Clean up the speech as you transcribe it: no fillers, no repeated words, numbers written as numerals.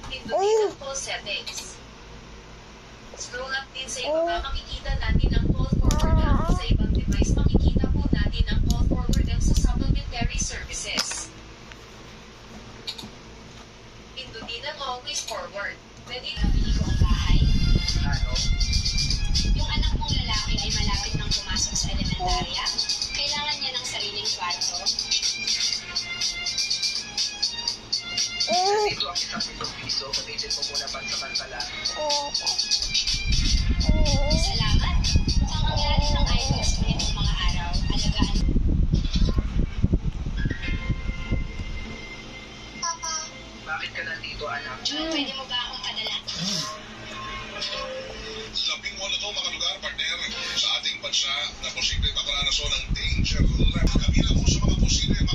Pindutin ang call settings. Scroll up din sa ibaba, makikita natin ang call forward app. Sa ibang device, makikita po natin ang call forward app sa supplementary services. Pindutin ang always forward. Pwede na Nabili ko ang bahay. Ano? Yung anak mong lalaki ay malapit nang pumasok sa elementarya. Kailangan niya ng sariling kwarto. Dito ang isang piso, gamitin mo muna pansamantala. Salamat. Mukhang ang lalim ng idols mo nitong mga araw. Alagaan. Bakit ka nandito, anak? Pwede mo ba akong padala? Labing wala to mga lugar, partner, sa ating bansa na posibleng makaranason ng danger level. Kabilang mo sa mga posibleng